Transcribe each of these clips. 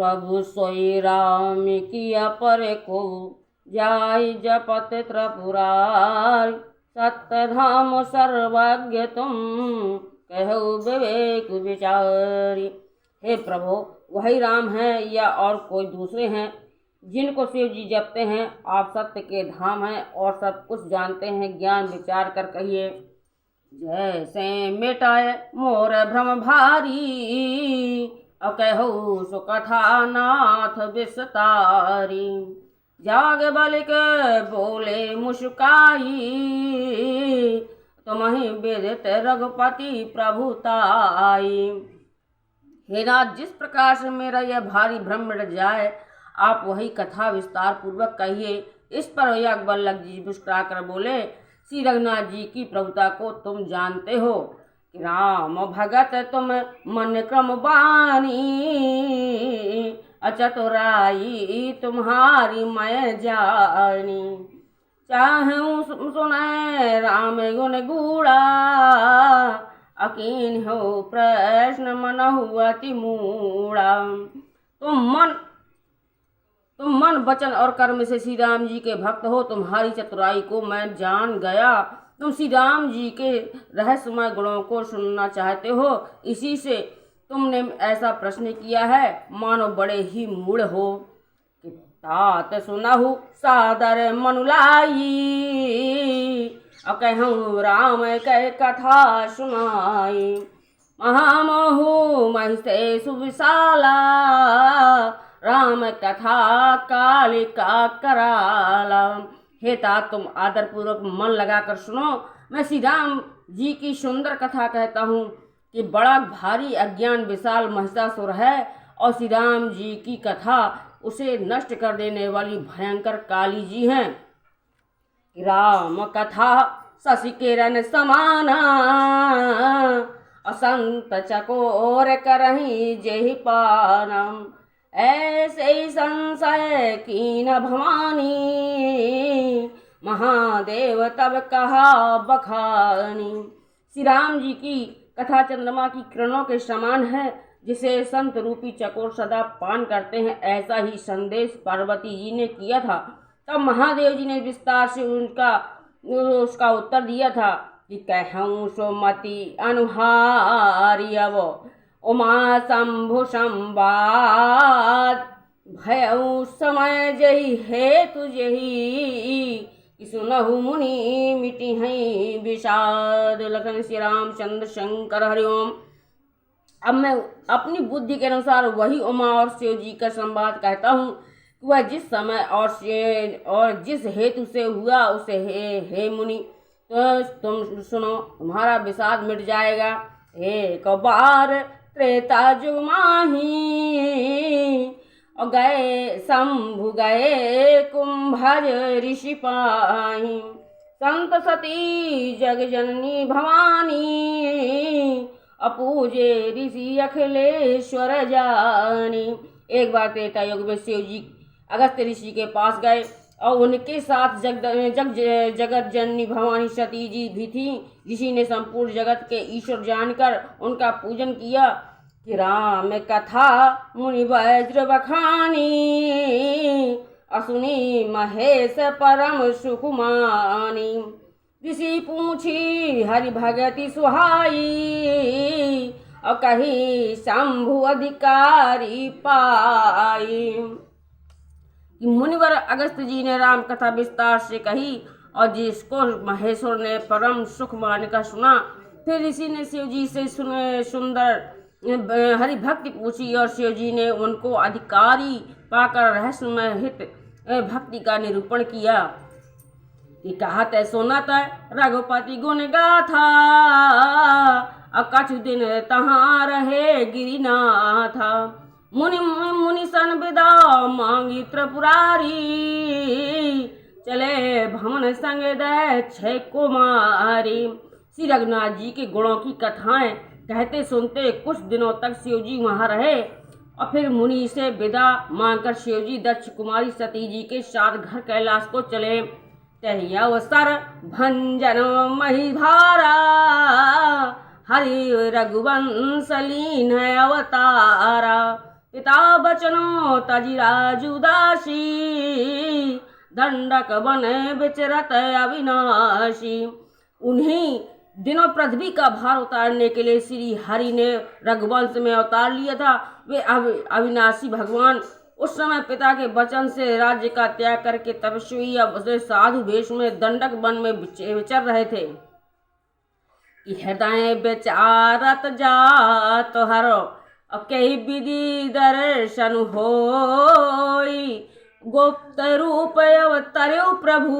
प्रभु सोई राम किया पर को जाय जपत त्रिपुरारी। सत्य धाम सर्वज्ञ तुम कहो विवेक विचारी। हे प्रभु, वही राम है या और कोई दूसरे हैं जिनको शिव जी जपते हैं? आप सत्य के धाम हैं और सब कुछ जानते हैं, ज्ञान विचार कर कहिए। जैसे मिटाए मोर भ्रम भारी, अकहु सुकथा नाथ विस्तारी। जाग बलिक बोले मुस्काई, तुम्हि विदित रघुपति प्रभुताई। हे नाथ, जिस प्रकार से मेरा यह भारी भ्रम मिट जाए, आप वही कथा विस्तार पूर्वक कहिए। इस पर भैया बल्लभ जी मुस्कुरा कर बोले, श्री रघुनाथ जी की प्रभुता को तुम जानते हो कि राम भगत तुम मन क्रम बानी, अचतुराई तुम्हारी मैं जानी। चाहूँ सुने राम गुण गूढ़ा, अकीन हो प्रश्न मन हुआ अति मूढ़ा। तुम मन वचन और कर्म से श्री राम जी के भक्त हो, तुम्हारी चतुराई को मैं जान गया। तुम श्री राम जी के रहस्यमय गुणों को सुनना चाहते हो, इसी से तुमने ऐसा प्रश्न किया है, मानो बड़े ही मूढ़ हो। कि तात सुनहु सादर मनुलाई, कहूँ राम कह कथा सुनाई। महामोहु महिषे सुविशाला, राम कथा कालिका कराला। हे तात, तुम आदर पूर्वक मन लगाकर सुनो। मैं श्री राम जी की सुंदर कथा कहता हूँ कि बड़ा भारी अज्ञान विशाल महिषासुर है और श्री राम जी की कथा उसे नष्ट कर देने वाली भयंकर काली जी हैं। राम कथा शशि किरण समाना, असंत चकोर करही जेहि पानम। ऐसे ही संशय कीन भवानी, महादेव तब कहा बखानी। श्री राम जी की कथा चंद्रमा की किरणों के समान है, जिसे संत रूपी चकोर सदा पान करते हैं। ऐसा ही संदेश पार्वती जी ने किया था। तब महादेव जी ने विस्तार से उसका उत्तर दिया था कि कहूँ सुमति अनुहारी, अब उमा शंभु संवाद। भयउ समय जही हेतु जही, सुनहु मुनि मिटी हैं विषाद। लखन श्री रामचंद्र शंकर हरिओम। अब मैं अपनी बुद्धि के अनुसार वही उमा और शिव जी का संवाद कहता हूँ कि वह जिस समय और जिस हेतु से हुआ उसे हे मुनि, तो तुम सुनो, तुम्हारा विषाद मिट जाएगा। एक बार त्रेता जुग माही, और गए शंभु गए कुंभज ऋषि पाही। संत सती जग जननी भवानी, अपूजे ऋषि अखिलेश्वर जानी। एक बार त्रेता युग में शिव जी अगस्त्य ऋषि के पास गए और उनके साथ जगत जननी भवानी सती जी भी थी। ऋषि ने संपूर्ण जगत के ईश्वर जानकर उनका पूजन किया कि राम कथा मुनि वज्र बखानी, असुनी महेश परम सुकुमानी। ऋषि पूछी हरि भगति सुहाई, और कही शंभु अधिकारी पाई। मुनिवर अगस्त्य जी ने राम कथा विस्तार से कही और जिसको महेश्वर ने परम सुख मानकर सुना। फिर ऋषि ने शिव जी से सुंदर हरि भक्ति पूछी और शिव जी ने उनको अधिकारी पाकर रहस्यमय हित भक्ति का निरूपण किया कि कहत सुनत रघुपति गुण गाथा, कछु दिन तहाँ रहे गिरिनाथा। मुनि सन विदा मांगी त्रिपुरारी, चले भवन संग दे छह कुमारी। श्री रघुनाथ जी के गुणों की कथाएं कहते सुनते कुछ दिनों तक शिवजी वहां रहे और फिर मुनि से विदा मांगकर शिवजी दक्ष कुमारी सती जी के साथ घर कैलाश को चले। तही अवसर भंजन महिधारा, हरि रघुवंश लीन अवतारा। पिता बचनो तजी राजू दासी, दंडक बने विचरत अविनाशी। उन्हीं दिनों पृथ्वी का भार उतारने के लिए श्री हरि ने रघुवंश में अवतार लिया था। वे अविनाशी भगवान उस समय पिता के वचन से राज्य का त्याग करके तपस्वी या साधु वेश में दंडक वन में विचर रहे थे। हृदय विचारत जात हरो, कई विधि दर्शन होई, गुप्त रूप अवतर्यो प्रभु,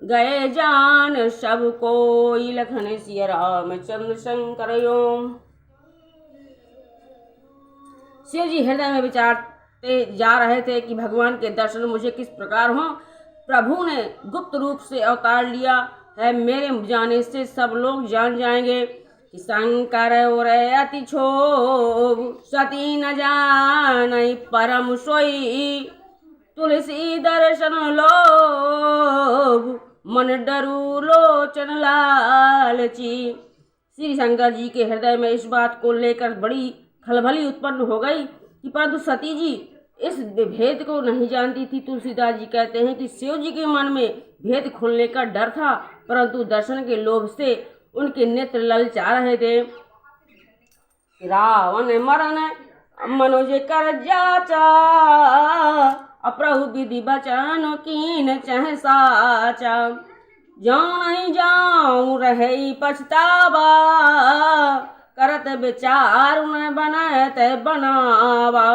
गए जान सब कोई। लखन सिया रामचंद्र शंकर ओम। शिव जी हृदय में विचारते जा रहे थे कि भगवान के दर्शन मुझे किस प्रकार हों। प्रभु ने गुप्त रूप से अवतार लिया है, मेरे जाने से सब लोग जान जाएंगे कि शंकर और अति क्षोभ, सती न जानई परम सोई, तुलसी दर्शन लोभ, मन डरू लोचन लालची। श्री शंकर जी के हृदय में इस बात को लेकर बड़ी खलबली उत्पन्न हो गई कि परंतु सती जी इस भेद को नहीं जानती थी। तुलसीदास जी कहते हैं कि शिव जी के मन में भेद खुलने का डर था, परंतु दर्शन के लोभ से उनके नेत्र ललचा रहे थे। रावण मरण मनोज कर जाचा, अप्रभु विधि बचन कीन चह साचा, जाऊं नहीं जाऊं रहे पछतावा, करत विचार न बनत बनावा।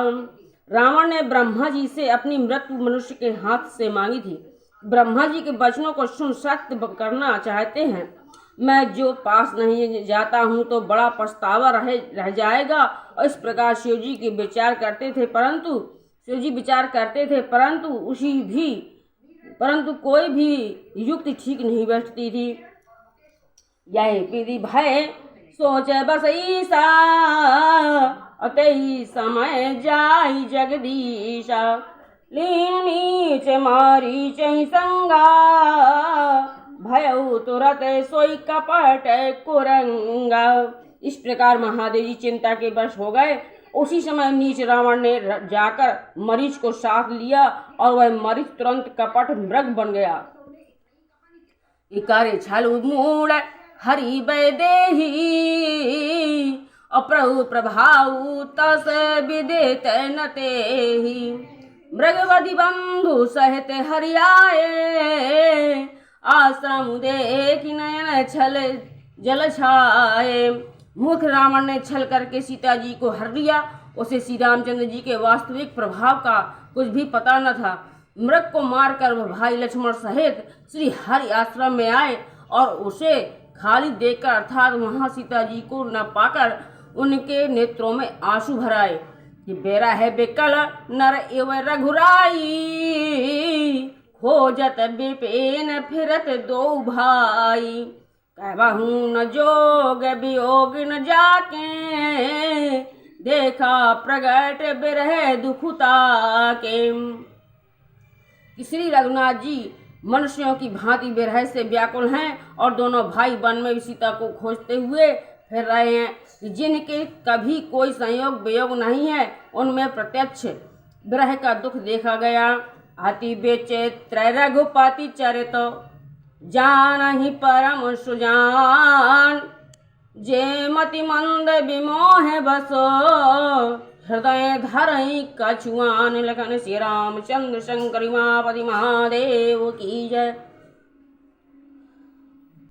रावण ने ब्रह्मा जी से अपनी मृत्यु मनुष्य के हाथ से मांगी थी। ब्रह्मा जी के वचनों को सुन सत्य करना चाहते हैं। मैं जो पास नहीं जाता हूँ तो बड़ा पछतावा रह जाएगा। और इस प्रकार शिव जी के विचार करते थे, परंतु कोई भी युक्ति ठीक नहीं बैठती थी। यह विधि भय सोच बस ईसा, अतई समय जाई जगदीशा, लीन नीच मारी चई संगा, भयउ तुरत सोई कपट कुरंगा। इस प्रकार महादेव जी चिंता के वश हो गए। उसी समय नीच रावण ने जाकर मरीच को साथ लिया और वह मरीच तुरंत कपट मृग बन गया। इकारे छालु मूड हरि वैदेही, अप्रभु प्रभाऊ तस विदित न तेहि, मृगवधि बंधु सहित हरियाए, आश्रम देख नयन छल जल छाए। मूर्ख रावण ने छल करके सीता जी को हर लिया। उसे श्री रामचंद्र जी के वास्तविक प्रभाव का कुछ भी पता न था। मृग को मारकर वह भाई लक्ष्मण सहित श्री हरि आश्रम में आए और उसे खाली देखकर अर्थात वहां सीता जी को न पाकर उनके नेत्रों में आंसू भर आए कि बेरा है बेकल नर एव रघुराई, खोजत विपिन फिरत दो भाई, कहबहू न जोग वियोग न जाके, देखा प्रगट बिरह दुखुता के। श्री रघुनाथ जी मनुष्यों की भांति विरह से व्याकुल हैं और दोनों भाई वन में सीता को खोजते हुए फिर रहे हैं। जिनके कभी कोई संयोग वियोग नहीं है उनमें प्रत्यक्ष विरह का दुख देखा गया। अति विचित्र रघुपति चरित जान ही परम सुजान, जे मति मंद विमोह बसो, हृदय धरई कछुआन। लखन श्री रामचंद्र शंकर उमापति महादेव की जय।